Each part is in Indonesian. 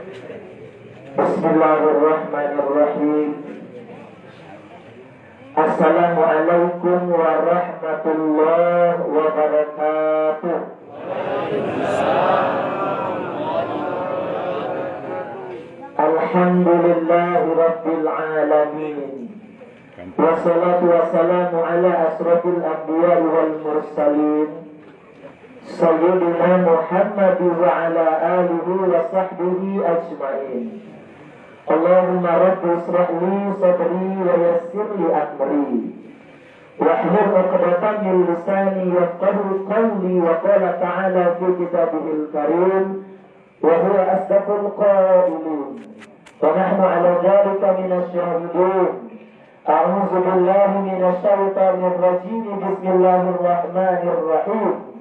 Bismillahirrahmanirrahim. Assalamualaikum warahmatullahi wabarakatuh. Alhamdulillahi rabbil alamin. Wassalatu wassalamu ala asrafil anbiya wal mursalin Sayyidina Muhammad wa ala alihi wa sahbihi ajma'in. Allahumma rabbi israh li sadri wa yassir li amri wahlul 'uqdatam min lisani yafqahu qawli. Wa qala ta'ala fi kitabihil karim wa huwa asdaqul qailin wa nahnu 'ala dhalika minasy syahidin. A'udzu billahi minasy syaithanir rajim. Bismillahirrahmanirrahim.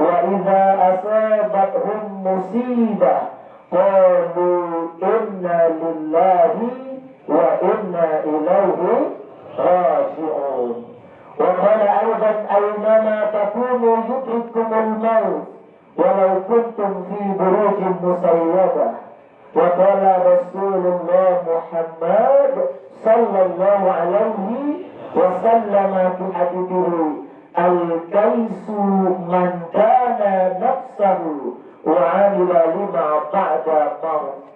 Wa idza asabathum musibah qalu inna lillahi wa inna ilaihi raji'un. Wa qala aidan aynama takunu yudrikumul maut walau kuntum fi burujin musayyadah. Wa qala Rasulullah Muhammad sallallahu alaihi wasallam fi hadithihi al-kaisu man kana nafsahu wa 'amila lima ba'da maut.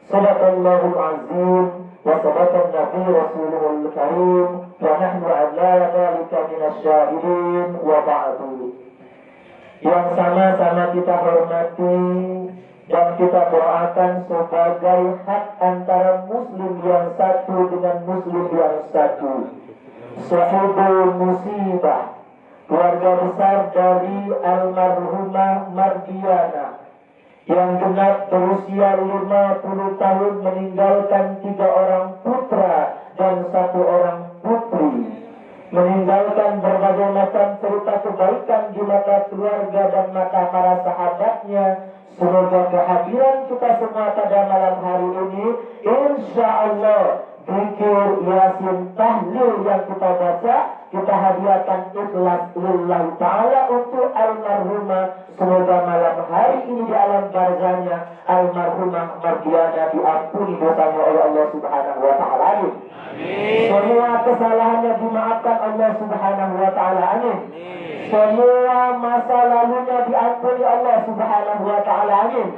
Sadaqallahul azim wa sadaqa nabi rasulul karim wa nahnu 'ala dhalika minasy syahidin wa ba'du. Yang sama-sama kita hormati dan kita doakan sebagai hak antara muslim yang satu dengan muslim yang satu. Sahibul musibah, keluarga besar dari almarhumah Mardiana yang genap berusia 50 tahun meninggalkan 3 orang putra dan 1 orang putri, meninggalkan berbagai macam cerita kebaikan di mata keluarga dan mata para sahabatnya. Semoga kehadiran kita semua pada malam hari ini, insya Allah zikir, yasin, tahlil yang kita baca, kita hadiahkan ikhlas lillahi ta'ala untuk almarhumah. Semoga malam hari ini di alam barzahnya almarhumah Mardiana diampuni dosanya oleh Allah subhanahu wa ta'ala. Amin. Semua kesalahannya dimaafkan Allah subhanahu wa ta'ala. Amin. Semua masa lalunya diampuni Allah subhanahu wa ta'ala. Amin.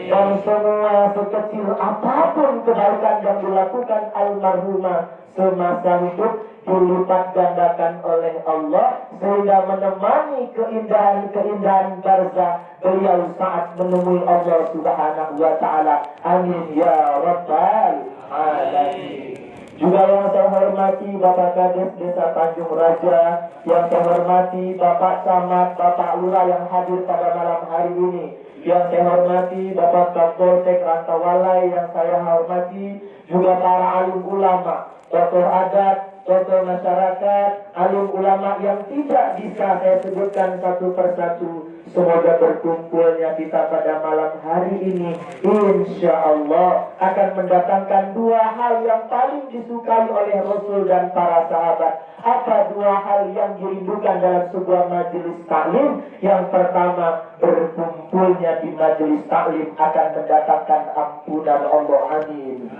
Dan semua sekecil apapun kebaikan yang dilakukan almarhumah semasa hidup dilipat gandakan oleh Allah sehingga menemani keindahan-keindahan barzah beliau saat menemui Allah subhanahu wa ta'ala. Amin ya rabbal alamin. Juga yang saya hormati Bapak Kades Desa Tanjung Raja, yang saya hormati Bapak Camat, Bapak Lurah yang hadir pada malam hari ini, yang saya hormati Bapak Kapolsek Rantawalai, yang saya hormati juga para alim ulama, tokoh adat, tokoh masyarakat, alim ulama yang tidak bisa saya sebutkan satu persatu. Semoga berkumpulnya kita pada malam hari ini insya Allah akan mendatangkan 2 hal yang paling disukai oleh Rasul dan para sahabat. Apa 2 hal yang dirindukan dalam sebuah majelis taklim? Yang pertama, berkumpulnya di majelis taklim akan mendatangkan ampunan Allah. Amin.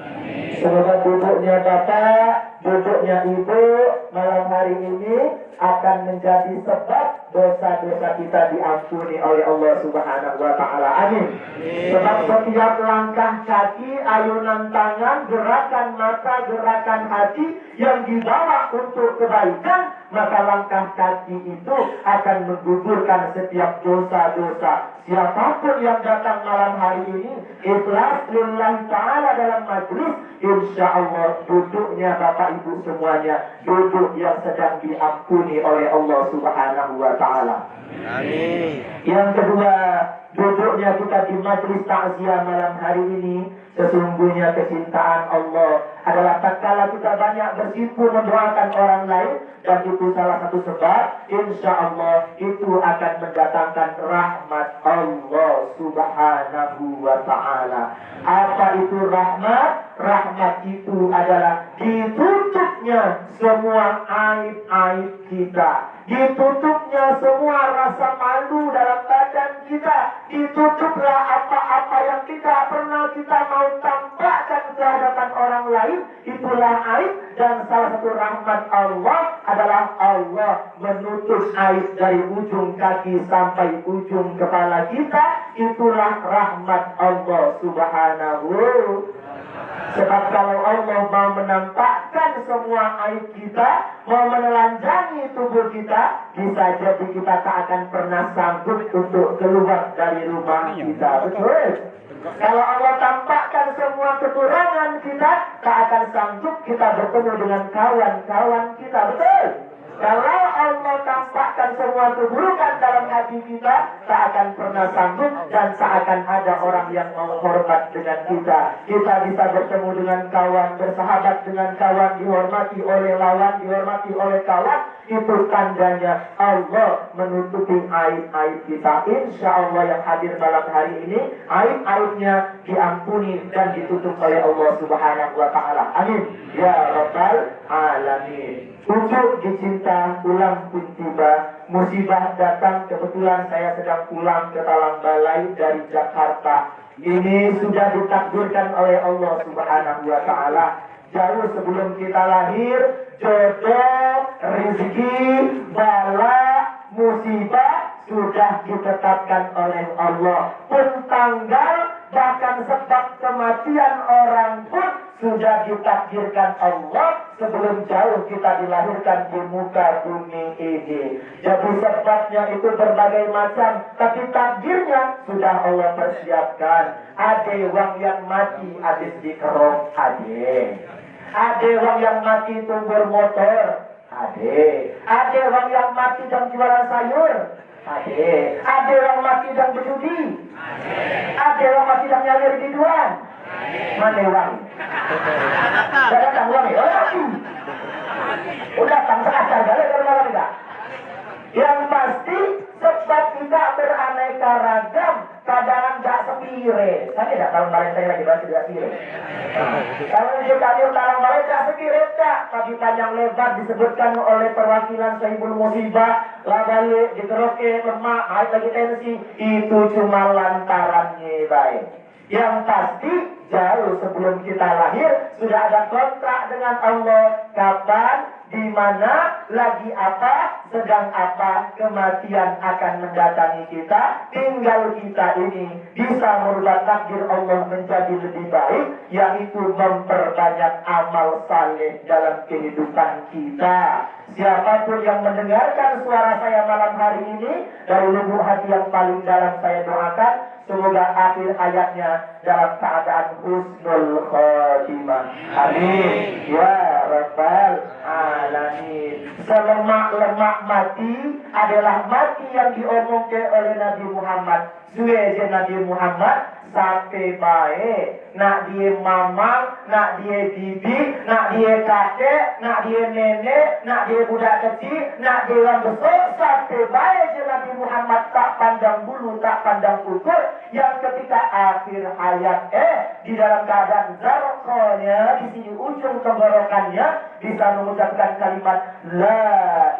Semoga duduknya Bapak, duduknya Ibu malam hari ini akan menjadi sebab dosa-dosa kita diampuni oleh Allah subhanahu wa ta'ala. Amin. Sebab setiap langkah kaki, ayunan tangan, gerakan mata, gerakan hati yang dibawa untuk kebaikan, maka langkah kaki itu akan menggugurkan setiap dosa-dosa. Siapapun yang datang malam hari ini ikhlas lillahi ta'ala dalam majlis, insya Allah duduknya Bapak Ibu semuanya duduk yang sedang diampuni oleh Allah subhanahu wa ta'ala. Amin. Yang kedua, duduknya kita di majlis takziah malam hari ini, sesungguhnya kecintaan Allah adalah tatkala kita banyak bersimpuh mendoakan orang lain, dan itu salah satu sebab insya Allah itu akan mendatangkan rahmat Allah subhanahu wa ta'ala. Apa itu rahmat? Rahmat itu adalah ditutupnya semua aib-aib kita, ditutupnya semua rasa malu dalam badan kita, ditutuplah apa-apa yang kita pernah kita mau tampakkan ke hadapan orang lain, itulah aib. Dan salah satu rahmat Allah adalah Allah menutup aib dari ujung kaki sampai ujung kepala kita. Itulah rahmat Allah subhanahu. Sebab kalau Allah mau menampakkan semua aib kita, mau menelanjangi tubuh kita, bisa jadi kita tak akan pernah sanggup untuk keluar dari rumah kita. Betul? Kalau Allah tampakkan semua kekurangan kita, tak akan sanggup kita bertemu dengan kawan-kawan kita. Betul? Kalau Allah tampakkan semua keburukan dalam hati kita, tak akan pernah sanggup dan tak akan ada orang yang menghormat dengan kita. Kita bisa bertemu dengan kawan, bersahabat dengan kawan, dihormati oleh lawan, dihormati oleh kawan. Itu tandanya Allah menutupi aib-aib kita. Insya Allah yang hadir malam hari ini, aib-aibnya diampuni dan ditutup oleh Allah subhanahu wa ta'ala. Amin. Ya Rabbal Alamin. Ujuk dicinta, pulang pun tiba. Musibah datang, kebetulan saya sedang pulang ke Talang Balai dari Jakarta. Ini sudah ditakdirkan oleh Allah subhanahu wa ta'ala. Jauh sebelum kita lahir, jodoh, rezeki, bala, musibah sudah ditetapkan oleh Allah. Pun tanggal, bahkan sebab kematian orang pun sudah ditakdirkan Allah sebelum jauh kita dilahirkan di muka bumi ini. Jadi sebabnya itu berbagai macam, tapi takdirnya sudah Allah persiapkan. Ada orang yang mati habis dikerok, ada orang yang mati tumbur motor, ada orang yang mati dan jualan sayur, ada orang mati dan berjudi, ada orang mati dan nyalir biduan. Mana orang? Sudah datang orang ni? Udah datang seacar balik ke rumah kita. Yang pasti sebab kita beraneka ragam, kadang tak sepire. Saya tidak tahu balik saya lagi bahasa tidak sepire. Kalau dia kadir talang balik tak sepire tak, tapi panjang lebar disebutkan oleh perwakilan Sahibul Musibah, labalik, dikeroke, lemak, naik lagi tensi. Itu cuma lantarannya baik. Yang pasti jauh sebelum kita lahir sudah ada kontrak dengan Allah. Kapan, di mana, lagi apa, sedang apa kematian akan mendatangi kita. Tinggal kita ini bisa merubah takdir Allah menjadi lebih baik, yaitu memperbanyak amal saleh dalam kehidupan kita. Siapapun yang mendengarkan suara saya malam hari ini, dari lubuk hati yang paling dalam saya doakan, semoga akhir hayatnya dalam keadaan husnul khotimah. Amin. Ya Rabbal Alamin. Selemak-lemak mati adalah mati yang diomongkan oleh Nabi Muhammad. Suwe Nabi Muhammad sampai baik. Nak dia mamang, nak dia bibi, nak dia kakek, nak dia nenek, nak dia budak kecil, nak dia orang besar, sampai baik je Nabi Muhammad tak pandang bulu, tak pandang ukur. Yang ketika akhir hayat di dalam keadaan zarqanya, di sini ujung tenggorokannya bisa mengucapkan kalimat La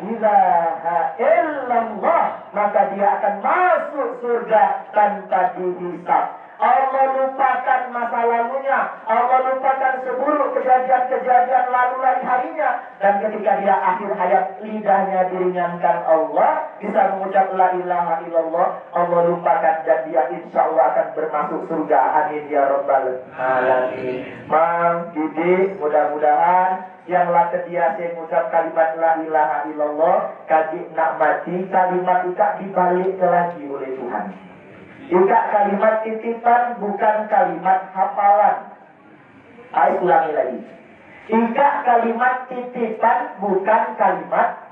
ilaha illallah, maka dia akan masuk surga tanpa dihisab. Allah lupakan masa lalunya, Allah lupakan seburuk kejadian-kejadian lalu lain harinya, dan ketika dia akhir hayat lidahnya diringankan Allah, bisa mengucap la ilaha illallah, Allah lupakan dan dia insya Allah akan bermasuk surga. Amin ya Rabbal Alamin. Mang, Didi, mudah-mudahan yang latih dia mengucap kalimat la ilaha illallah, kaji nak mati, kalimat itu dibalik lagi oleh Tuhan. Juga kalimat titipan bukan kalimat hafalan. Saya ulangi lagi. Juga kalimat titipan bukan kalimat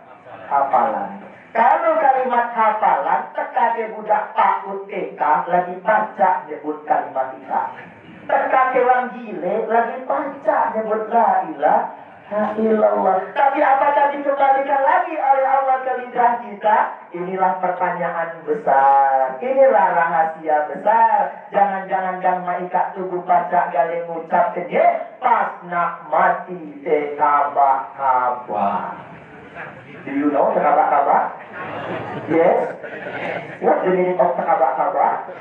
hafalan. Kalau kalimat hafalan, tekake budak takut TK lagi baca nyebut kalimat kita. Tekake orang gile lagi baca nyebut la ilaha illallah. Tapi apakah dikembalikan lagi oleh Allah ke lidah kita? Inilah pertanyaan besar. Inilah rahasia besar. Jangan-jangan dan maikat tubuh baca gale ngucap kenye pas nak mati tekabak-kabak. Do you know tekabak-kabak? Yes. What the meaning of tekabak-kabak?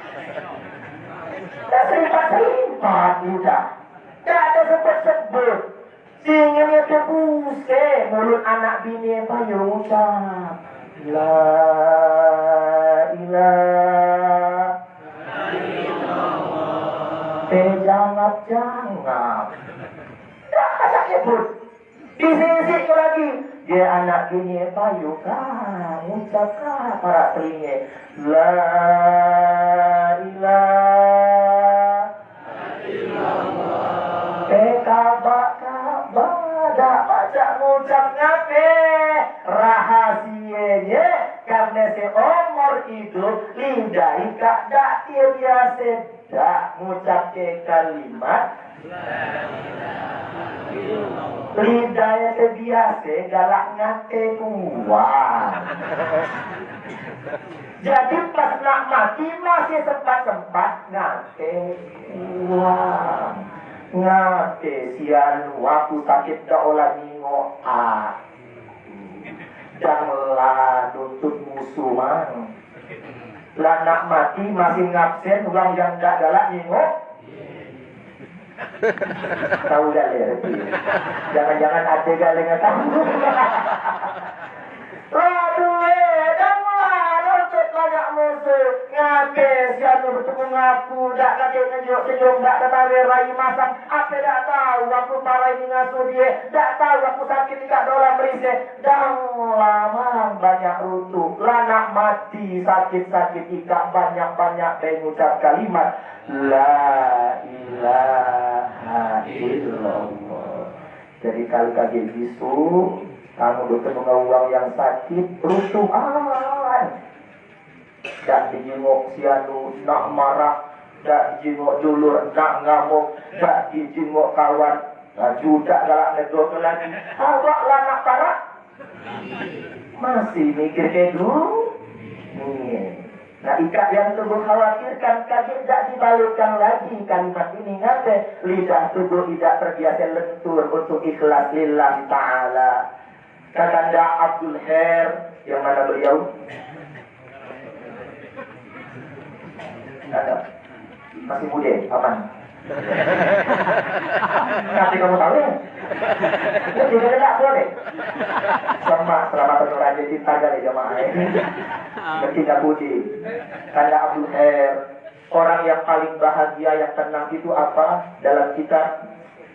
That's it. cepat lidah. Tak ada sebut-sebut. Singgahnya terbuse mulut anak bini payung ucap. La ilaha jangap-jangap. Tak sakit pun. Disisik lagi. Dia anak bini payung kan. Ucapkan para telinga. La ilaha kabak-kabak dak baca ngucap ngape rahasianya karena seumur hidup lidah ikak dak dia sedak ngucap ke kalimat lidahnya terbiasa galak ngate kuat. Jadi pas nak mati masih sempat-sempat ngate kuat. Ngate sian waktu sakit daulah ningo janganlah nuntut musuh mang. Lah nak mati masih ngabsen orang yang tak galak ningo. Tahu gak ya? Jangan-jangan ada galengan tahu. Aduh, banyak musuh ngabe siapa bertemu ngaku tak kata senyum tak kata rai masang apa tak tahu aku parah ini ngasuh dia tak tahu aku sakit tidak dolar berisik dan lama banyak rutuh lanak mati sakit-sakit ikak banyak-banyak mengucap kalimat la ilaha illallah. Jadi kalau kaget bisu kamu bertemu uang yang sakit rutuhan. Tak dijenguk sianu nak marah, tak dijenguk dulur nak ngamuk, tak dijenguk kawan judak galak negok lagi. Awaklah nak parah masih mikir ke dulu. Nah ikat yang tubuh khawatirkan kaget tak dibalikkan lagi kalimat ini ngate lidah tubuh tidak terbiasa lentur untuk ikhlas lillahi ta'ala. Kakanda Abdul Khair yang mana beliau? Ada masih muda, aman. Nanti kamu tahu ya? Tidak ada boleh. Selamat penuraja cinta dari jemaah ini. Bertiga budi. Kanda Abdul Khair, orang yang paling bahagia yang tenang itu apa? Dalam kitab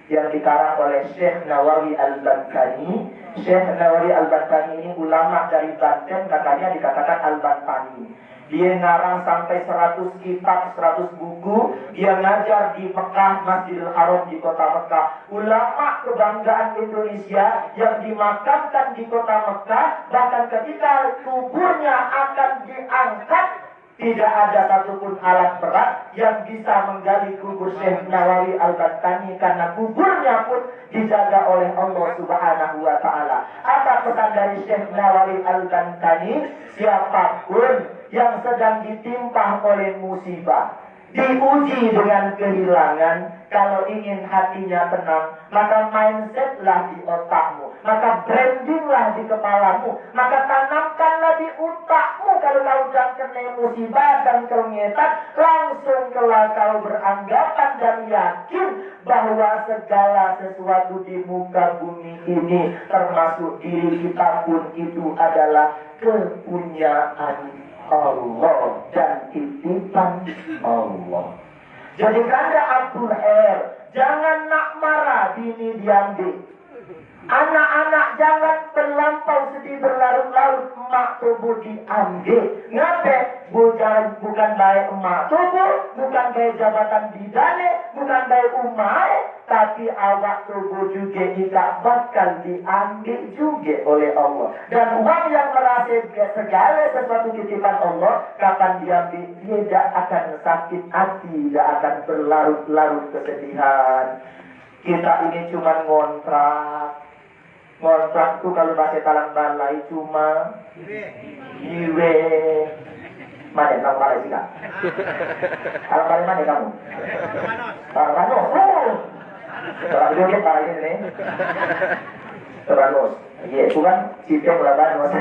yang dikarang oleh Syekh Nawawi Al-Bantani. Syekh Nawawi Al-Bantani ini ulama dari Banten, katanya dikatakan Al-Bantani. Dia ngarang sampai 100 kitab, 100 buku. Dia ngajar di Mekah, Masjidil Haram di kota Mekah. Ulama kebanggaan Indonesia yang dimakamkan di kota Mekah. Bahkan ketika kuburnya akan diangkat, tidak ada satupun alat berat yang bisa menggali kubur Syekh Nawawi Al-Bantani karena kuburnya pun dijaga oleh Allah Subhanahu wa Ta'ala. Apa pesan dari Syekh Nawawi Al-Bantani? Siapapun yang sedang ditimpa oleh musibah, diuji dengan kehilangan, kalau ingin hatinya tenang, maka mindsetlah di otakmu, maka brandinglah di kepalamu, maka tanamkanlah di otakmu. Kalau kau sedang kena musibah dan kengetan, langsung kau beranggapan dan yakin bahwa segala sesuatu di muka bumi ini, termasuk diri kita pun, itu adalah kepunyaan Allah dan titipan Allah. Jadi kanda Abdul Khair, jangan nak marah bini diambil. Anak-anak jangan terlampau sedih berlarut-larut emak tubuh diambil. Ngapain? Bukan baik emak tubuh, bukan baik jabatan bidane, bukan baik umai, tapi awak tubuh juga tidak bakal diambil juga oleh Allah. Dan uang yang merasa segala sesuatu titipan Allah, kapan diambil, dia tidak akan sakit hati, tidak akan berlarut-larut kesedihan. Kita ini cuma ngontrak. Ngontrak itu kalau pakai talang balai cuma iwe. Mana kamu balai sih kak? Talang balai mana kamu? Talang Banos. Talang joget balai ini nih. Banos. Iya, itu kan sistem Banos.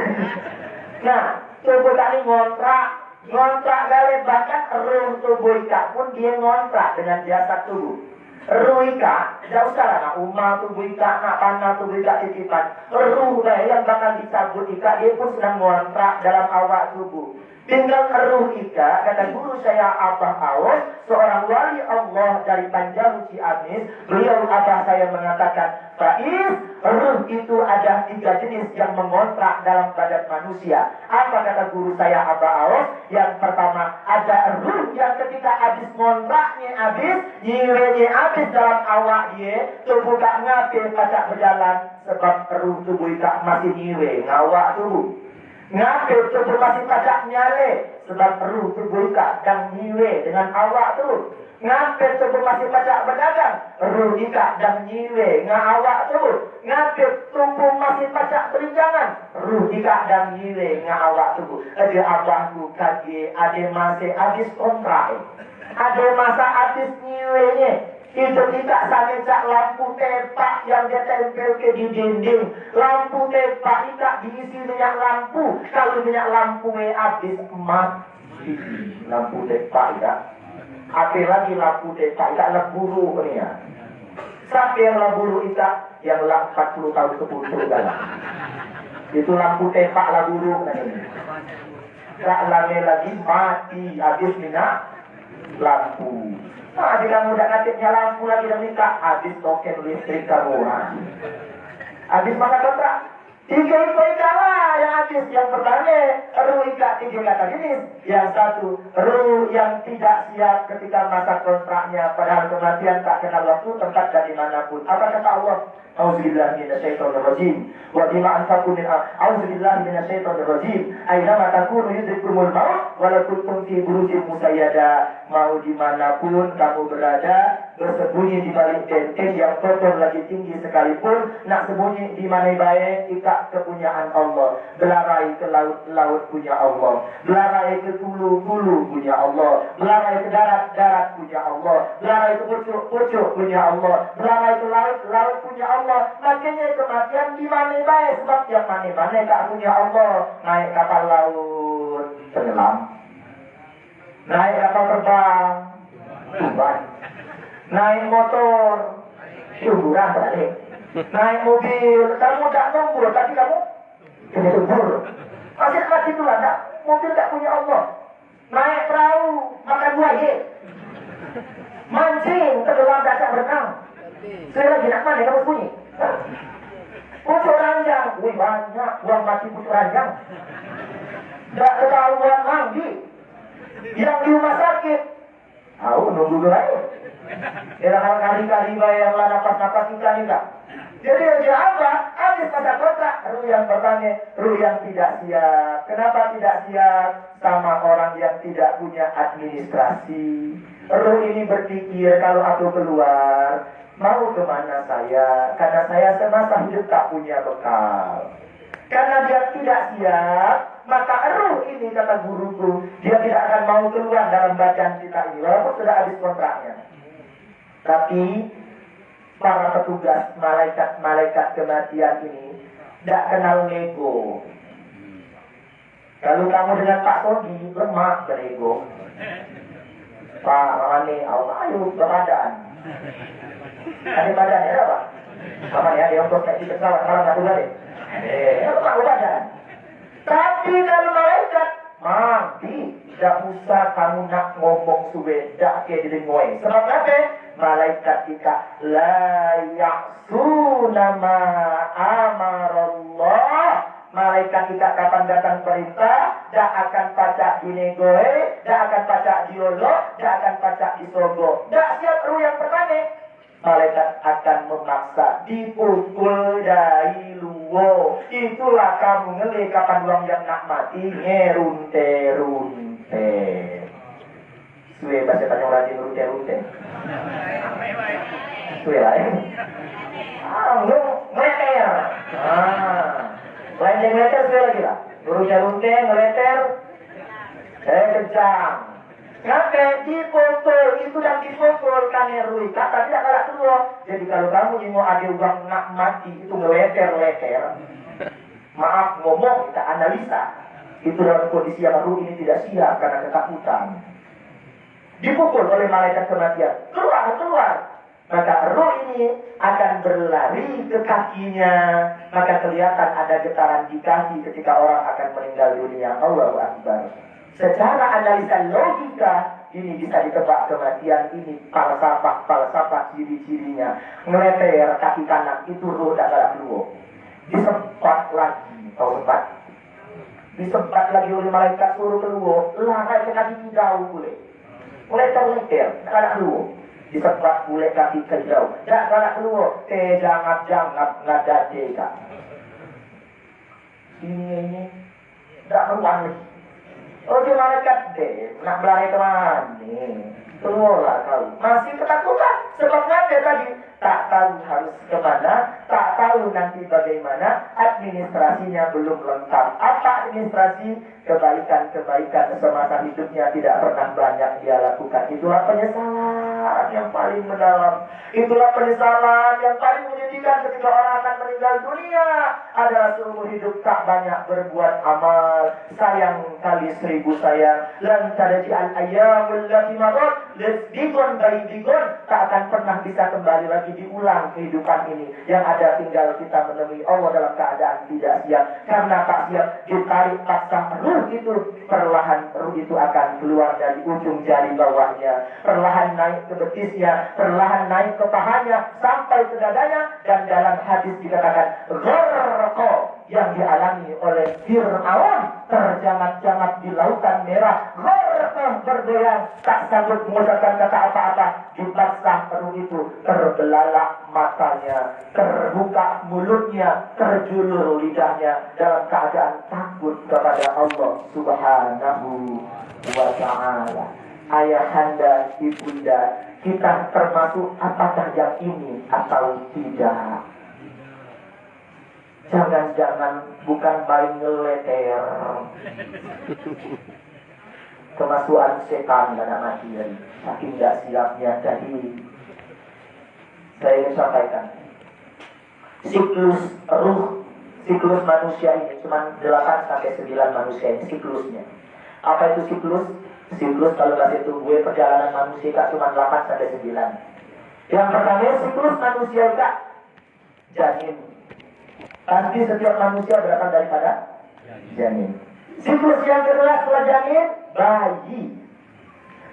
Nah, coba kali ngontrak Ngontrak gale bahkan ruh tubuh ika pun dia ngontrak dengan jasad tubuh. Ruh ika, tidak usah lah nak umah tubuh ika, nak panah tubuh ika titipan. Ruh yang bakal dicabut ika, dia pun sedang ngontrak dalam awak tubuh. Tinggal ruh ika, kata guru saya Abah Awas, seorang wali Allah dari Panjalu Ciamis, beliau Abah saya mengatakan, Faiz, ruh itu ada 3 jenis yang mengontrak dalam badan manusia. Apa kata guru saya Abah Awas? Yang pertama, ada ruh yang ketika habis ngontraknya habis, nyiwenya habis dalam awak dia, tubuh tak ngape pacak berjalan, sebab ruh tubuh ika masih nyiwe, ngawak tubuh. Ngape tubuh masih pacak nyale, sebab ruh tubuh ika dan nyiwe dengan awak tu. Ngape tubuh masih pacak berdagang, ruh ika dan nyiwe dengan awak tu. Ngape tubuh masih pacak berinjangan, ruh ika dan nyiwe dengan awak tu. Ada abahku kaki, ada masih habis kontrak, ada masa habis nyiwenya. Itu tidak sampai cak lampu tepak yang dia tempel ke di dinding. Lampu tepak tidak diisi minyak lampu. Kalau minyak lampu habis mati. Lampu tepak tidak. Apa lagi lampu tepak tidak leburu ni ya. Siapa yang leburu tidak? Yang lah 40 tahun ke-10 kan. Itu lampu tepak leburu ni. Tak lama lagi mati habis minyak lampu. Nah, jika mudah ngatiknya lampu lagi dan nikah, habis token listrik kamu. Habis masa kontrak. 3 ika lah yang habis. Yang pertama, ruh ika 3 kata jenis. Yang satu, ruh yang tidak siap ketika masa kontraknya. Padahal kematian tak kenal waktu, tempat dan dimanapun. Apa kata Allah? Auzubillahi minasyaitonir rajim. Wa bima anfaqu min auzubillahi minasyaitonir rajim. Aina takunu yudrikumul maut walau kuntum fi burujin musayyada. Mau dimanapun kamu berada, bersembunyi di balik benteng yang kotor lagi tinggi sekalipun, nak sembunyi di mana baik, ika kepunyaan Allah. Belarai ke laut punya Allah. Belarai ke hulu punya Allah. Belarai ke darat punya Allah. Belarai ke pucuk punya Allah. Belarai ke laut punya Allah. Makanya kematian di mana baik, sebab yang mana tak punya Allah. Naik kapal laut, tenggelam. Naik kapal terbang, tumbang. Naik motor, syukuran balik. Naik mobil, kamu tak nombor, tapi kamu kena tubur. Masih mati itu lah, mobil tak punya Allah. Naik perahu, makan buaya. Mancing, tenggelam dasar berenang. Saya lagi nak mana kamu bunyi? Pucuk ranjang, wih banyak uang mati pucuk ranjang. Tak ketahuan mandi. Yang di rumah sakit, tahu nunggu dulu aja. Kalau kali-kali bayarlah napas-napas kita juga. Jadi dia apa? Habis masa kontrak, ruh yang pertama, ruh yang tidak siap. Kenapa tidak siap? Sama orang yang tidak punya administrasi. Ruh ini berpikir kalau aku keluar, mau kemana saya? Karena saya semasa hidup tak punya bekal. Karena dia tidak siap, maka ruh ini, kata guruku, dia tidak akan mau keluar dalam badan kita ini, walaupun sudah habis kontraknya. Tapi para petugas malaikat kematian ini tidak kenal nego. Kalau kamu dengan Pak Todi lemah berego. Pak Mane, ayo ke badan. Ada badan ya Pak? Apa ya? Dia untuk kayak kita pesawat malam satu kali. Lemah badan. Tapi kalau malaikat mati, tidak usah kamu nak ngomong suwe, tidak ke diri ngoy. Sebab apa? Malaikat kita la ya'suna ma amarallah. Malaikat kita kapan datang perintah, tidak akan pacak dinegoe, tidak akan pacak diolok, tidak akan pacak disogok. Tidak siap ruh yang pertama. Malaikat akan memaksa dipukul dari luwo. Itulah kamu ngeli kapan uang yang nak mati ngerunte-runte. Suwe bahasa tanya orang di runte-runte. Suwe lah ya. Ngeleter. Lain yang ngeleter suwe lagi lah. Runte-runte ngeleter. Kencang. Ngapain dipukul, itu dan dipukul karena ruika, tapi tidak kalah keluar. Jadi kalau kamu mau ada uang nak mati, itu ngeleter-leter. Maaf ngomong, kita analisa. Itu dalam kondisi yang ruh ini tidak siap karena ketakutan. Dipukul oleh malaikat kematian. Keluar, keluar. Maka roh ini akan berlari ke kakinya. Maka kelihatan ada getaran di kaki ketika orang akan meninggal dunia. Allahu Akbar. Secara analisa logika, ini bisa ditebak kematian ini. Falsafah ciri-cirinya. Ngeleter kaki kanan, itu roh tak galak keluar. Disempat lagi. Tahu sempat? Disempat lagi oleh malaikat suruh keluar. Larai ke kaki jauh boleh. Mulai terleter, tak galak keluar. Disempat boleh kaki jauh. Tak galak keluar. Jangan ngadade kak. Ini. Tak keluar lagi. Oh dia malaikat deh, nak berlari kemana? Keluarlah kau. Masih ketakutan. Sebabnya dia tadi tak tahu harus kemana, tak tahu nanti bagaimana, administrasinya belum lengkap. Apa administrasi? Kebaikan-kebaikan semasa hidupnya tidak pernah banyak dia lakukan. Itulah penyesalan yang paling mendalam. Itulah penyesalan yang paling menyedihkan ketika orang akan meninggal dunia. Adalah seumur hidup tak banyak berbuat amal. Sayang kali 1000 sayang. Lan tadaji al-ayyamul lati marot. Digon bayi digon. Tak akan pernah bisa kembali lagi diulang kehidupan ini. Yang ada tinggal kita menemui Allah dalam keadaan tidak siap. Karena tak siap ditarik paksa ruh itu. Perlahan ruh itu akan keluar dari ujung jari bawahnya. Perlahan naik ke betisnya. Perlahan naik ke pahanya. Sampai ke dadanya. Dan dalam hadis dikatakan gharqa yang dialami oleh Fir'aun, terjangat-jangat di lautan merah, bergoyang, tak sanggup mengucapkan kata apa-apa. Dipaksa ruh itu, terbelalak matanya, terbuka mulutnya, terjulur lidahnya, dalam keadaan takut kepada Allah Subhanahu wa ta'ala. Ayahanda, ibunda, kita termasuk apakah yang ini atau tidak? Jangan-jangan bukan main ngeleter. Kemasukan setan dan mati dari saking tidak siapnya. Jadi saya ingin sampaikan, siklus ruh, siklus manusia ini cuma 8-9 manusia ini siklusnya. Apa itu siklus? Siklus kalau bahasa itu gue perjalanan manusia cuma 8-9. Yang pertama siklus manusia janin. Pasti setiap manusia berasal daripada janin. Siklus yang kedua setelah janin, bayi.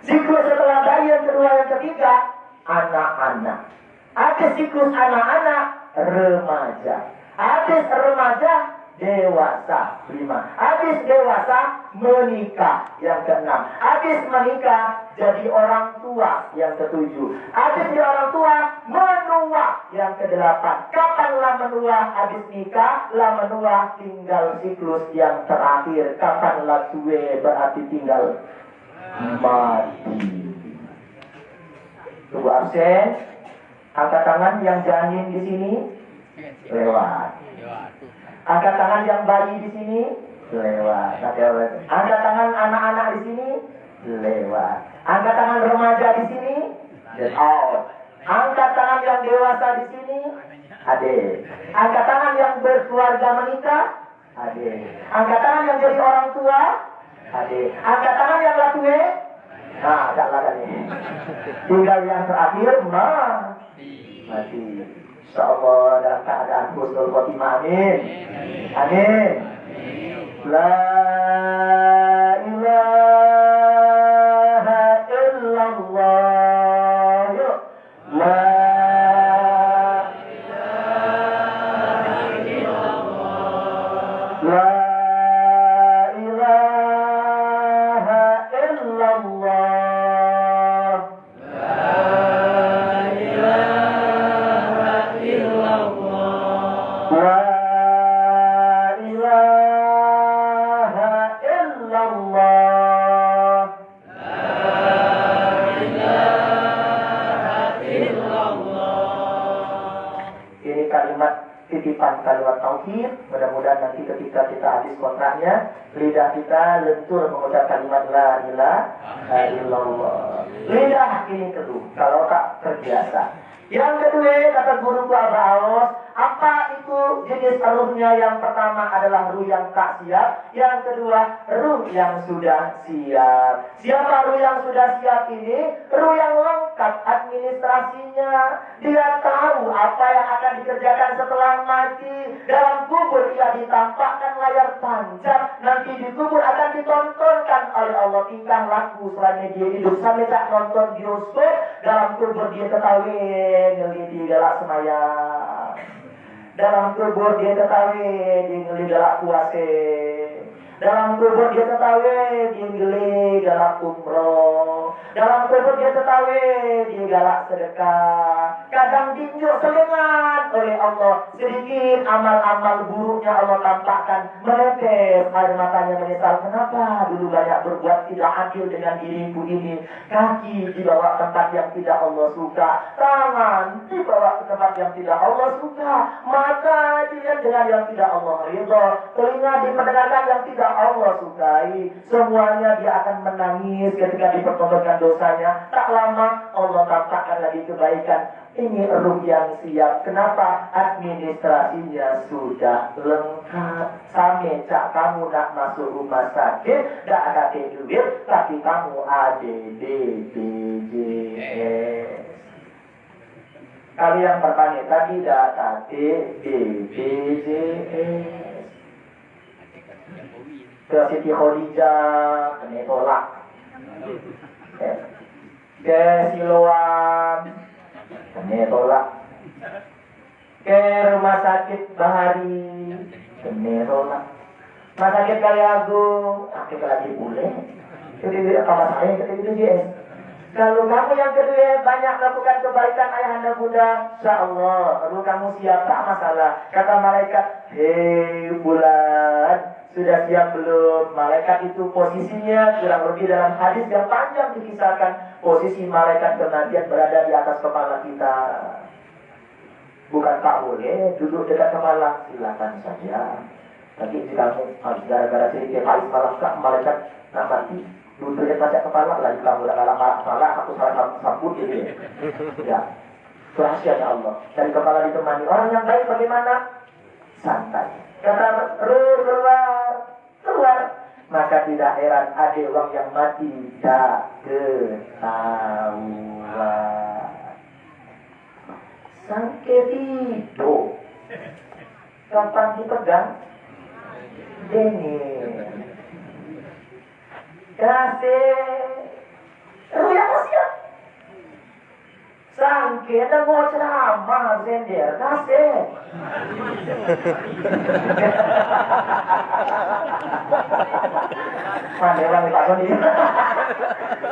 Siklus setelah bayi yang kedua, yang ketiga, anak-anak. Ada siklus anak-anak, remaja. Habis remaja, dewasa. 5. Habis dewasa, menikah. Yang ke-6. Habis menikah, jadi orang tua. Yang ke-7. Habis jadi orang tua, menua. Yang ke-8. Kapanlah menua? Habis nikah, lah menua, tinggal siklus yang terakhir. Kapanlah tua? Berarti tinggal mati. Tunggu absen. Angkat tangan yang janin di sini. Lewat. Angkat tangan yang bayi di sini. Lewat. Angkat tangan anak-anak di sini. Lewat. Angkat tangan remaja di sini. Out. Angkat tangan yang dewasa di sini. Ade. Angkat tangan yang berkeluarga menikah. Ade. Angkat tangan yang jadi orang tua. Ade. Angkat tangan yang latue. Nah, tak lah ini. Tinggal yang terakhir mati. Insyaallah dalam keadaan husnul khotimah. Amin. Amin. La ilaha illallah. La ilaha illallah. La ilaha illallah. Kalimat tauhid, mudah-mudahan nanti ketika kita habis kontraknya, lidah kita lentur mengucap kalimat la ilaha illallah. Lidah ini teduh, kalau tak terbiasa. Yang kedua, kata guruku Abah Aos, apa itu itu jenis ruhnya. Yang pertama adalah ruh yang tak siap, yang kedua ruh yang sudah siap. Siapa ruh yang sudah siap ini? Ruh yang lengkap administrasinya. Dia tahu apa yang akan dikerjakan setelah mati. Dalam kubur ia ditampakkan layar tancap, nanti di kubur akan ditontonkan oleh Allah tingkah laku selama dia hidup. Sampai tak nonton bioskop, dalam kubur dia ketahui ngeliti galak semayang. Dalam kubur dia ketahui ngeliti galak puase. Dalam kubur dia ketahui dia ngeliti galak umroh. Dalam kubur dia ketahui dia galak sedekah. Kadang tinjuk selengan oleh Allah. Sedikit amal-amal buruknya Allah tampakkan, menetes air matanya menyesal. Kenapa dulu banyak berbuat tidak adil dengan diriku ini? Kaki dibawa ke tempat yang tidak Allah suka, tangan dibawa ke tempat yang tidak Allah suka, mata dilihat dengan yang tidak Allah ridha, telinga diperdengarkan yang tidak Allah sukai. Semuanya dia akan menangis ketika dipertontonkan dosanya. Tak lama Allah tampakkan lagi kebaikan. Ini ruh yang siap. Kenapa? Administrasinya sudah lengkap. Sampai cak kamu nak masuk rumah sakit, tak ada duit, tapi kamu ada BPJS. Kalau yang bertanya tadi tak ada BPJS. Ke Siti Khadijah, kena tolak. Ke Siloam, kena tolak. Ke rumah sakit Bahari, kena tolak. Rumah sakit Kaliagung, akhir lagi boleh. Jadi apa saya kata BPJS. Kalau kamu yang kedua banyak melakukan kebaikan ayahanda bunda, insya Allah, kalau kamu siap tak masalah. Kata malaikat, hei bulan, sudah siap belum? Malaikat itu posisinya kurang lebih dalam hadis yang panjang dikisahkan, posisi malaikat kematian berada di atas kepala kita. Bukan tak boleh duduk dekat kepala, silakan saja. Tapi jika kamu gara-gara sedikit halis malah malaikat nak mati, duduk dekat pada kepala, lagi kamu dah kalah malah aku salah sambut ini. Ya, rahasianya Allah. Dari kepala ditemani orang yang baik bagaimana? Santai. Kata ruh keluar. Maka tidak heran ada orang yang mati tak ketahuan. Sangke tidur. Kapan dipegang? Dingin. Kasih ruh yang siap. Sangke ada mau ceramah sender kasih. Mana orang di pasar ini?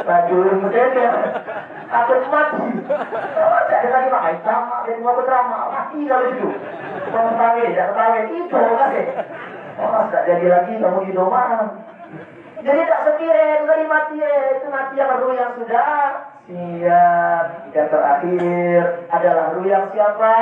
Baju sender. Aku mati. Ada lagi pakai sama dan mau ceramah mati kalau itu. Mau kawin tidak kawin itu kasih. Oh tak jadi lagi kamu di rumah. Jadi tak sekiranya dari mati itu mati yang ruh yang sudah siap. Yang terakhir adalah ruh yang siapa?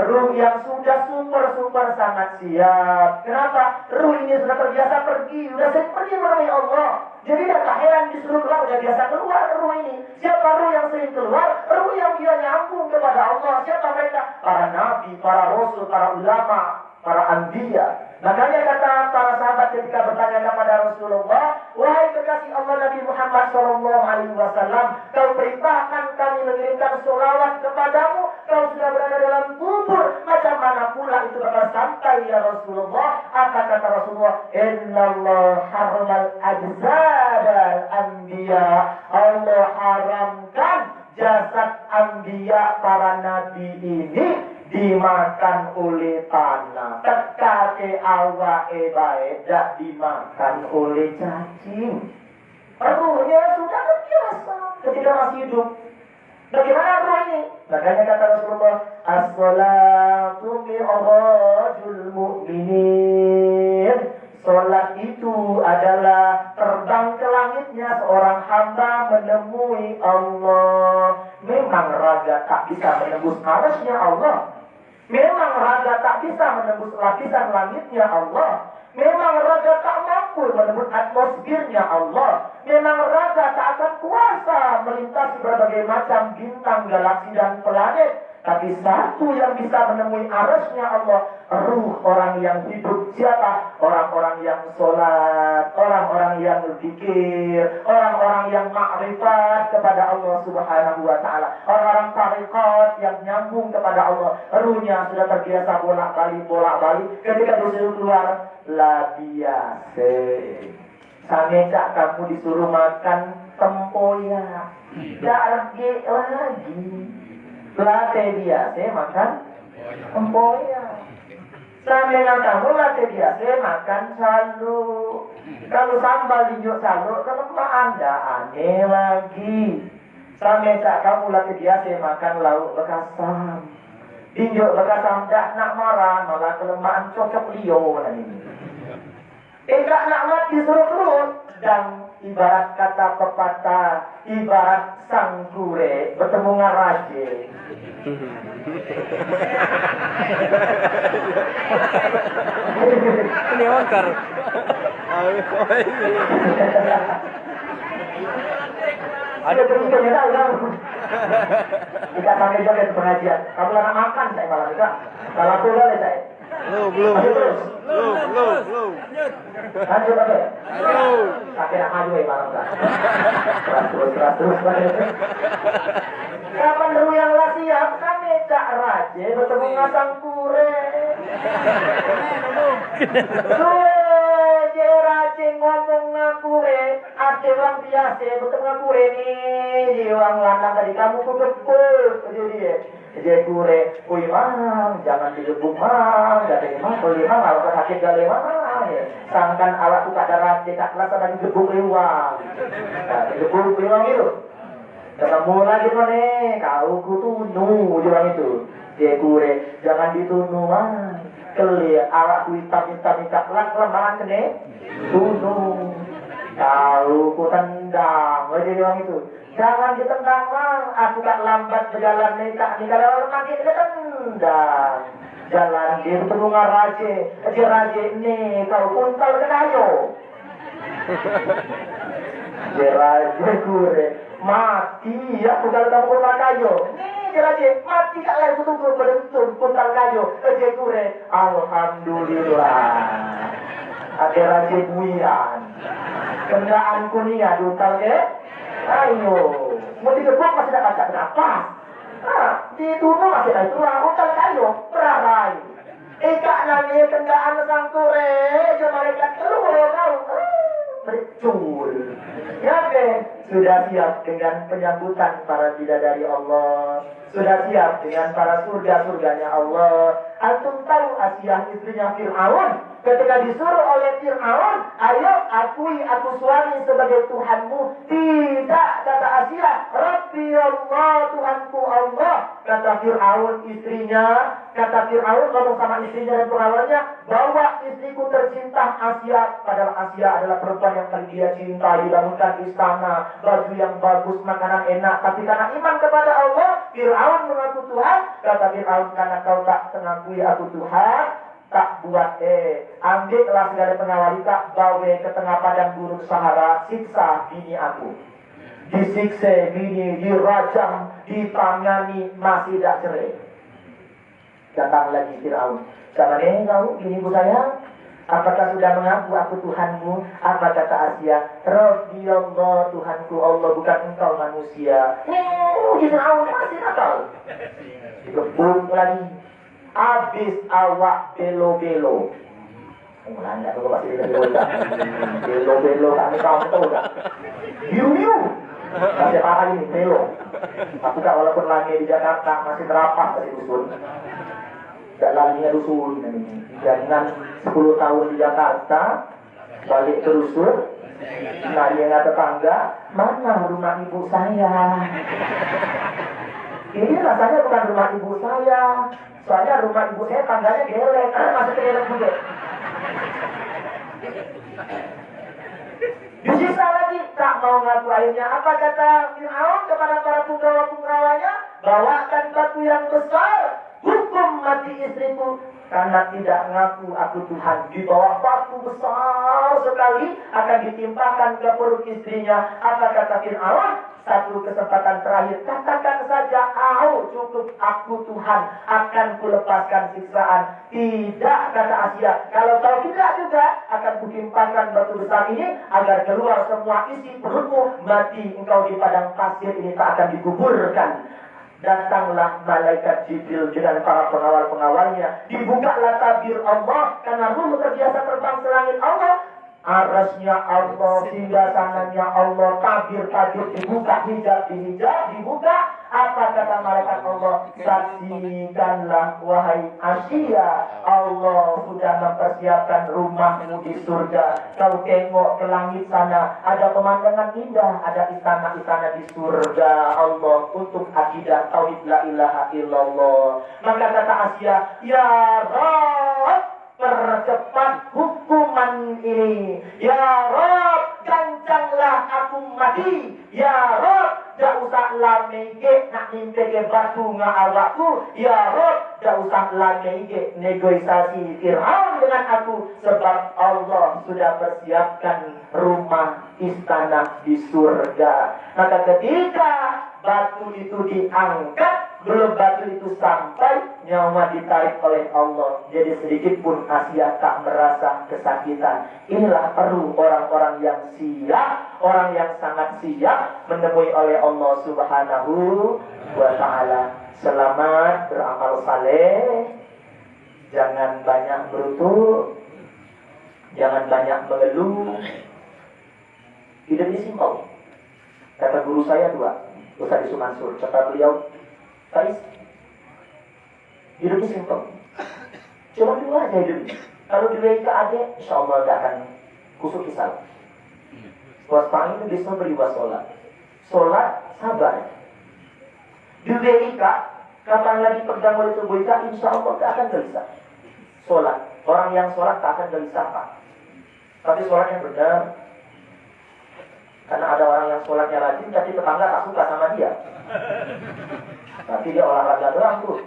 Ruh yang sudah super sangat siap. Kenapa? Ruh ini sudah terbiasa pergi, sudah sering pergi menemui Allah. Jadi tak heran disuruh keluar, sudah biasa keluar ruh ini. Siapa ruh yang sering keluar? Ruh yang dia nyambung kepada Allah. Siapa mereka? Para nabi, para rasul, para ulama, para anbiya. Makanya kata para sahabat ketika bertanya kepada Rasulullah, wahai kekasih Allah Nabi Muhammad SAW, kau perintahkan kami mengirimkan sholawat kepadamu, kau sudah berada dalam kubur, macam mana pula itu bakal sampai ya Rasulullah? Apa kata Rasulullah? Innallah harmal ajzadal anbiya. Allah haramkan jasad anbiya para nabi ini dimakan oleh tanah. Tekake awake bae dak dimakan oleh cacing. Ruhnya sudah terbiasa ketika masih hidup. Bagaimana ruh ini? Makanya kata Rasulullah, as-salatu mi'rajul mu'minin. Salat itu adalah terbang ke langitnya seorang hamba menemui Allah. Memang raga tak bisa menembus arasnya Allah. Memang raga tak bisa menembus lapisan langitnya Allah. Memang raga tak mampu menembus atmosfernya Allah. Memang raga tak akan kuasa melintasi berbagai macam bintang, galaksi dan planet. Tapi satu yang bisa menemui arasnya Allah, ruh orang yang hidup. Siapa? Orang-orang yang sholat, orang-orang yang berzikir, orang-orang yang ma'rifat kepada Allah Subhanahu wa ta'ala, orang-orang tariqat yang nyambung kepada Allah. Ruhnya sudah terbiasa bolak-balik. Ketika disuruh keluar, la biasa. Sampai kamu disuruh makan tempoyak, tidak lagi. Latih biasa makan tempoyak. Sampai kamu latih biasa makan salu. Kalau sambal dijuk salu, kenapa Anda aneh lagi? Sampai kamu latih biasa makan lauk bekasam. Dijuk bekasam tak nak marah, malah kelemahan cocok liyo lagi. Enggak nak mati suruh keluar. Dan ibarat kata pepatah, ibarat sang gure bertemu dengan raja. Ini wangkar. Ada berikutnya tahu kan? Jika sampai joget pengajian, kamu lama makan saya malam itu. Kalau aku boleh saya. Belum. Lanjut aja. Kakek nak maju malam kan. Terus. Kapan dulu yang lah siap, kami cak raja bertemu ngasang kure. Raja ngomong ngakure, ada orang biasa bertemu ngakure nih, orang lanang tadi kamu kebekul, jadi kure, kui mang, jangan digebuk mang, gak ada mang, kui mang, kalau sakit gak lemah, sangkan awak tuh tak ada raja, tak kelas ada digebuk liwang, digebuk liwang itu. Ketemu lagi mana? Kau kutunuh juang itu. Dia kure, jangan ditunuh mang. Kelir, awak ku hitam lemahan kene. Tunuh. Kau ku tendang. Jadi juang itu. Jangan ditendang mang. Aku tak lambat berjalan nikah. Kalau orang makin dia tendang. Jalan dia bertemu dengan raja. Dia raja ini kau kuntal ke kayu. Dia raja kure. Mati ya pugal kamu puntal kayu. Nih jeraje mati kak lagi tunggu berentun puntal kayu. Kerja kure. Alhamdulillah. Ada raja buian. Kendaraan kunia dutal ke. Ayo. Mau digebuk masih tak kacak kenapa? Ditunuh masih tak itulah puntal kayu. Berarai. Kak nani kendaraan sang kure. Cuma mereka terus kau. Betul. Ya sudah siap dengan penyambutan para bidadari Allah. Sudah siap dengan para surga-surganya Allah. Antum tahu Asiyah istrinya Fir'aun ketika disuruh oleh Fir'aun, ayo akui aku suami sebagai Tuhanmu. Tidak, kata Asiyah, Rabbi Allah, Tuhanku Allah. Kata Fir'aun istrinya, kata Fir'aun ngomong sama istrinya dan pengawalnya, bawa istriku tercinta Asiyah. Padahal Asiyah adalah perempuan yang paling dia cinta, dibangunkan istana, baju yang bagus, makanan enak. Tapi karena iman kepada Allah, Fir'aun mengaku Tuhan. Kata Fir'aun, karena kau tak mengakui aku Tuhan, tak buat ambillah segala pengawal tak bawa ke tengah padang gurun Sahara, siksa bini aku. Disiksa bini, dirajam, ditangani, masih tak cerai. Datang lagi Fir'aun. Sama nih kau, bini bu saya, apakah sudah mengaku aku Tuhanmu? Apa kata Asiyah? Rabbi Allah, Tuhanku Allah, bukan engkau manusia. Fir'aun masih tak tahu. Digebuk lagi. Habis awak belo-belo. Anda tuh masih belo-belo, kami tahu betul tak? Biru-biru. Masih parah ini belo. Tapi tak walaupun lagi di Jakarta masih terapas dari dusun. Tak laginya dusun ini. Jangan 10 tahun di Jakarta balik ke dusun. Nah dia nggak tetangga, mana rumah ibu saya? Ini rasanya bukan rumah ibu saya. Soalnya rumah ibu saya tangganya gelek, masih gelek juga. Disisa lagi, tak mau ngaku akhirnya. Apa kata Fir'aun kepada para punggawa-punggawanya? Bawakan batu yang besar, hukum mati istriku. Karena tidak ngaku aku Tuhan. Di bawah batu besar sekali akan ditimpakan ke perut istrinya. Apa kata Fir'aun? Satu kesempatan terakhir, katakan saja, cukup aku Tuhan akan kulepaskan siksaan. Tidak, kata Asia. Kalau kau tidak juga akan kutimpakan batu besar ini agar keluar semua isi perutmu. Mati engkau di padang pasir ini tak akan dikuburkan. Datanglah malaikat Jibril dengan para pengawal-pengawalnya. Dibukalah tabir Allah karena ruh terbiasa terbang selangit Allah. Arasnya Allah, singgasananya Allah, tabir-tabir dibuka, hijab dibuka. Apa kata malaikat Allah? Saksikanlah wahai Asia, Allah sudah mempersiapkan rumahmu di surga. Kau tengok ke langit sana, ada pemandangan indah, ada istana-istana di surga Allah untuk akidah tauhid la ilaha illallah. Maka kata Asia, ya Rabb, percepat hukuman ini. Ya Rob, gancanglah aku mati. Ya Rob, dak usah lamege nak nimpeke batu ngawakku. Ya Rob, dak usah lamege negosiasi Fir'aun dengan aku. Sebab Allah sudah persiapkan rumah istana di surga. Maka ketika batu itu diangkat, belum batu itu sampai, nyawa ditarik oleh Allah. Jadi sedikit pun Asia tak merasa kesakitan. Inilah perlu orang-orang yang siap, orang yang sangat siap menemui oleh Allah Subhanahu wa ta'ala. Selamat beramal saleh. Jangan banyak berutuk, jangan banyak mengeluh. Hidup ini simpel. Kata guru saya dua, Ustaz Yusuf Mansur, kata beliau, Faiz, hidupnya simpel. Cuma dua aja hidupnya. Kalau dua itu ada, insya Allah tidak akan kusuk kisah. Waspain itu bisa beri sholat. Sholat sabar. Dua ika, kapan lagi pegang oleh tubuh ika, insya Allah tidak akan gelisah. Sholat. Orang yang sholat tak akan gelisah, Pak. Tapi sholat yang benar. Karena ada orang yang sholatnya rajin, tapi tetangga tak suka sama dia. Nanti dia olahraga doang tuh.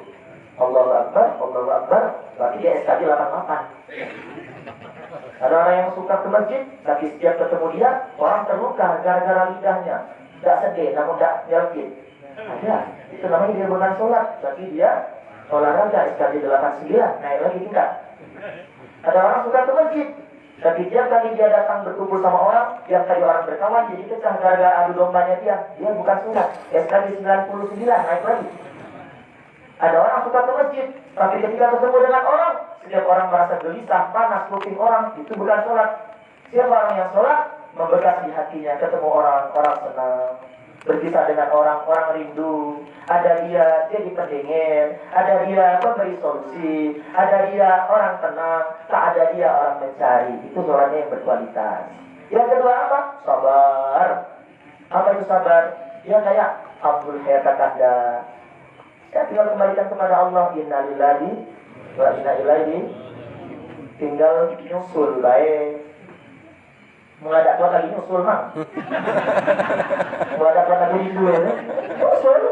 Allahu Akbar, Allahu Akbar. Berarti dia SKJ 88. Ada orang yang suka ke masjid, tapi setiap ketemu dia, orang terluka gara-gara lidahnya. Tidak sedih, namun tidak yakin. Ada. Itu namanya dia bukan sholat. Berarti dia olahraga SKJ 89. Naik lagi tingkat. Ada orang suka ke masjid, tapi tiap kali dia datang berkumpul sama orang, tiap kali orang berkawan, jadi pecah gara-gara adu dombanya dia. Dia bukan sunat. SKJ 99, naik lagi. Ada orang suka ke masjid, tapi ketika ketemu dengan orang, setiap orang merasa gelisah, panas, kuping orang, itu bukan sholat. Siapa orang yang sholat? Membekas di hatinya, ketemu orang, orang senang. Berpisah dengan orang, orang rindu. Ada dia jadi pendingin. Ada dia pemberi solusi. Ada dia orang tenang. Tak ada dia orang mencari. Itu sholatnya yang berkualitas. Yang kedua apa? Sabar. Apa itu sabar? Dia kayak Abdul Khair Kakanda. Ya tinggal kembalikan kepada Allah. Inna lillahi wa inna ilaihi. Tinggal nyusul baik. Mulai ada kuat lagi nyusul mah. Mulai ada kuat lagi rindu ya. Nyusul.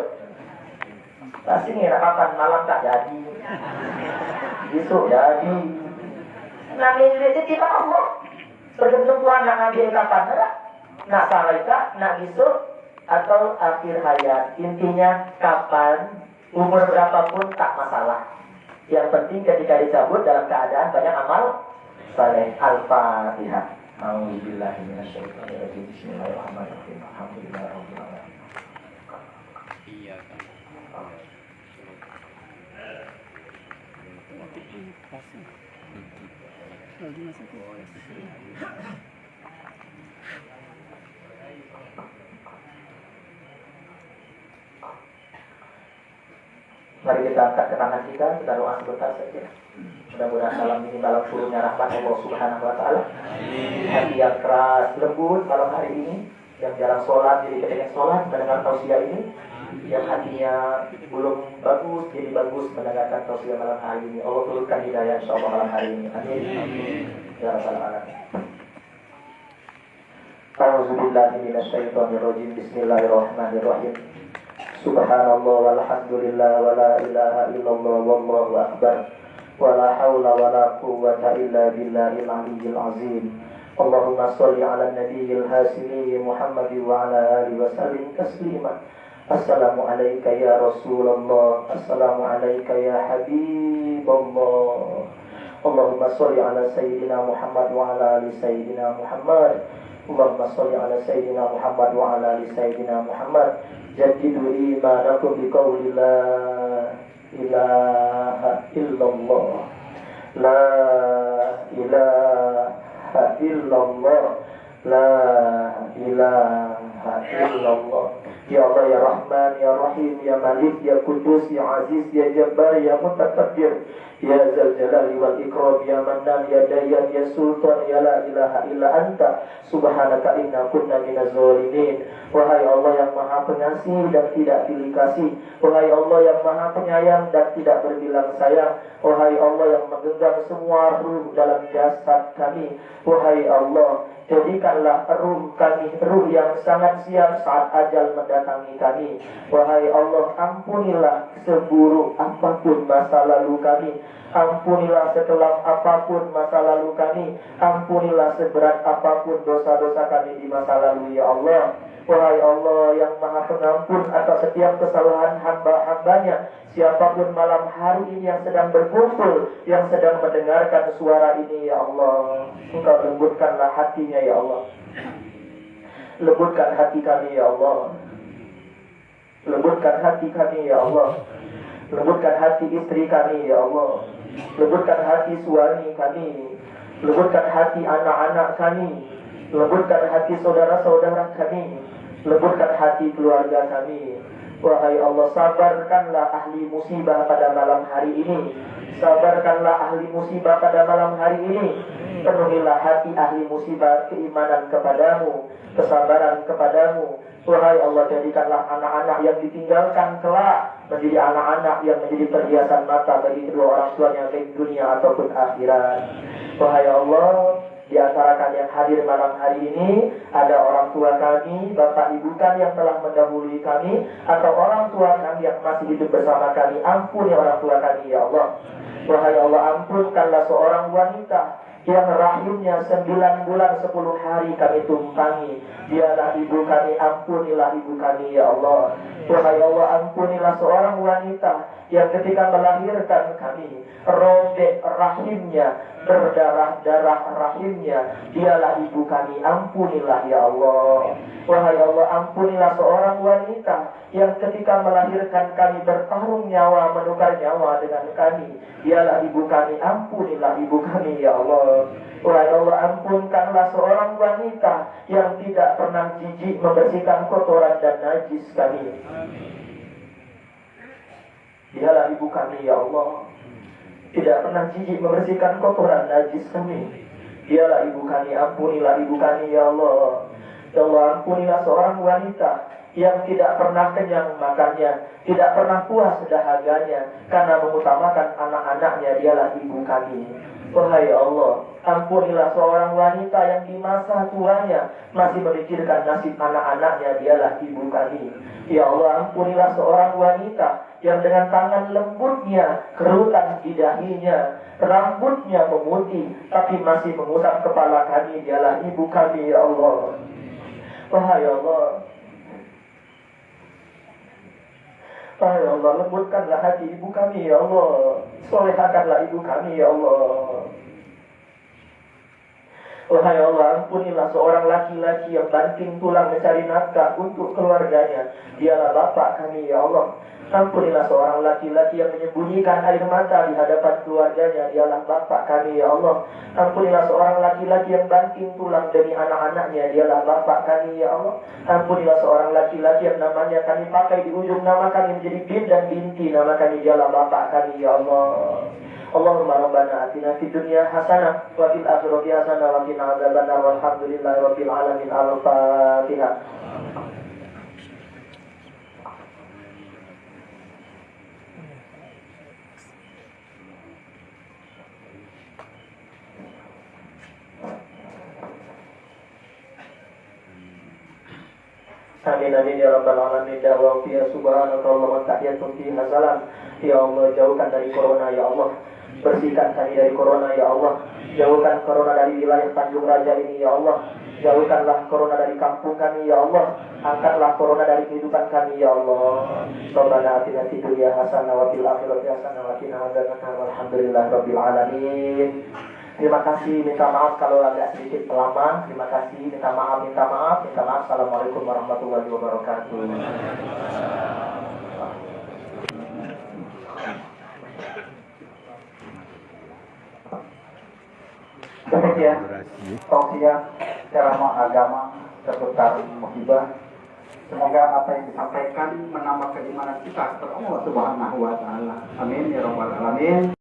Pasti nih kapan malam tak jadi. Besok jadi. Namanya jadi tidak Allah. Tergantung Tuhan nak ngambil kapan ada. Nak salahkah, nak besok atau akhir hayat. Intinya kapan, umur berapapun tak masalah. Yang penting ketika dicabut dalam keadaan banyak amal saleh. Al-Fatihah. A'udzubillahi minasyaitonirrajim. Bismillahirrahmanirrahim. Alhamdulillahirabbil alamin. Iya kan. Mari kita angkat ke tangan kita doa sebentar saja. Mudah-mudahan malam ini malam turunnya rahmat Allah Subhanahu wa ta'ala. Hati yang keras, lembut malam hari ini, yang jarang sholat jadi kepengen sholat mendengar tausiah ini. Yang hatinya belum bagus jadi bagus mendengarkan tausiah malam hari ini. Allah turunkan hidayah insyaallah malam hari ini. Amin. Ya rabbal alamin. A'udzubillahi minasyaitonirrajim. Bismillahirrahmanirrahim. Subhanallah walhamdulillah wala ilaha illallah wallahu akbar. Wala haula wala quwwata illa billahil aliyyil azim. Allahumma shalli ala nabiyil hasimi Muhammad wa ala alihi wa sallim taslima. Assalamu alayka ya Rasulullah, Assalamu alayka ya Habibullah. Allahumma sholli ala Sayyidina Muhammad wa ala ali Sayyidina Muhammad. Allahumma sholli ala Sayyidina Muhammad wa ala ali Sayyidina Muhammad. Jaddidu imanakum biqawli la ilaha illallah, la ilaha illallah, la ilaha illallah. Ya Allah ya Rahman ya Rahim ya Malik ya Kudus ya Aziz ya Jabbar ya Mutakabbir ya Zal Jalali wal Ikram ya Mannan ya Dayyan ya Sultan ya la ilaha illa anta subhanaka inna kunna minaz zalimin. Wahai Allah yang maha pengasih dan tidak pilih kasih, wahai Allah yang maha penyayang dan tidak berbilang sayang, wahai Allah yang menggenggam semua ruh dalam jasad kami, wahai Allah, jadikanlah ruh kami ruh yang sangat siap saat ajal mendatangi kami. Wahai Allah, ampunilah seburuk apapun masa lalu kami, ampunilah sekelam apapun masa lalu kami, ampunilah seberat apapun dosa-dosa kami di masa lalu ya Allah. Wahai Allah yang maha pengampun atas setiap kesalahan hamba-hambanya, siapapun malam hari ini yang sedang berkumpul, yang sedang mendengarkan suara ini ya Allah, Engkau lembutkanlah hatinya ya Allah. Lembutkan hati kami ya Allah. Lembutkan hati kami ya Allah. Lembutkan hati istri kami ya Allah. Lembutkan hati suami kami. Lembutkan hati anak-anak kami. Lembutkan hati saudara-saudara kami. Lembutkan hati keluarga kami. Wahai Allah, sabarkanlah ahli musibah pada malam hari ini. Sabarkanlah ahli musibah pada malam hari ini. Penuhilah hati ahli musibah keimanan kepadamu, kesabaran kepadamu. Wahai Allah, jadikanlah anak-anak yang ditinggalkan kelak menjadi anak-anak yang menjadi perhiasan mata bagi kedua orang tuanya baik dunia ataupun akhirat. Wahai Allah, di antara kalian yang hadir malam hari ini, ada orang tua kami, bapak ibu kami yang telah mendahului kami, atau orang tua kami yang masih hidup bersama kami. Ampuni orang tua kami ya Allah. Wahai Allah, ampunkanlah seorang wanita yang rahimnya 9 bulan 10 hari kami tumpangi. Dialah ibu kami, ampunilah ibu kami ya Allah. Wahai Allah, ampunilah seorang wanita yang ketika melahirkan kami, robek rahimnya, berdarah-darah rahimnya. Dialah ibu kami, ampunilah ya Allah. Wahai Allah, ampunilah seorang wanita yang ketika melahirkan kami bertarung nyawa, menukar nyawa dengan kami. Dialah ibu kami, ampunilah ibu kami ya Allah. Wahai Allah, ampunkanlah seorang wanita yang tidak pernah jijik membersihkan kotoran dan najis kami. Dialah ibu kami ya Allah, tidak pernah jijik membersihkan kotoran najis kami. Dialah ibu kami, ampunilah ibu kami ya Allah. Ya Allah, ampunilah seorang wanita yang tidak pernah kenyang makannya, tidak pernah puas dahaganya, karena mengutamakan anak-anaknya. Dialah ibu kami. Wahai Allah, ampunilah seorang wanita yang di masa tuanya masih memikirkan nasib anak-anaknya. Dialah ibu kami. Ya Allah, ampunilah seorang wanita yang dengan tangan lembutnya, kerutan di dahinya, rambutnya memutih, tapi masih mengusap kepala kami. Dialah ibu kami ya Allah. Wahai Allah, wahai Allah, lembutkanlah hati ibu kami ya Allah. Solehakanlah ibu kami ya Allah. Wahai Allah, ampunilah seorang laki-laki yang banting tulang mencari nafkah untuk keluarganya. Dialah bapak kami ya Allah. Ampunilah seorang laki-laki yang menyembunyikan air mata di hadapan keluarganya. Dialah bapak kami ya Allah. Ampunilah seorang laki-laki yang banting tulang demi anak-anaknya. Dialah bapak kami ya Allah. Ampunilah seorang laki-laki yang namanya kami pakai di ujung nama kami menjadi bin dan binti nama kami. Dialah bapak kami ya Allah. Allahumma rabbana atina fid dunya hasanah wa fil akhirati hasanah wa qina adzabannar walhamdulillahi rabbil alamin. Al-Fatihah. Amin amin ya rabbal alamin. Da'wa fiya subhanaka Allahumma tahiyyatun fiha salam. Ya Allah, jauhkan dari corona ya Allah. Bersihkan kami dari corona ya Allah. Jauhkan corona dari wilayah Tanjung Raja ini ya Allah. Jauhkanlah corona dari kampung kami ya Allah. Angkatlah corona dari kehidupan kami ya Allah. Rabbana atina fid dunya hasanah wa fil akhirati hasanah wa qina adzabannar. Walhamdulillahirabbil alamin. Terima kasih, minta maaf kalau agak sedikit lama. Terima kasih, minta maaf. Assalamualaikum warahmatullahi wabarakatuh. Demikian tausiah ceramah agama seputar musibah. Semoga apa yang disampaikan menambah keimanan kita kepada Allah Subhanahu wa taala. Amin ya rabbal alamin.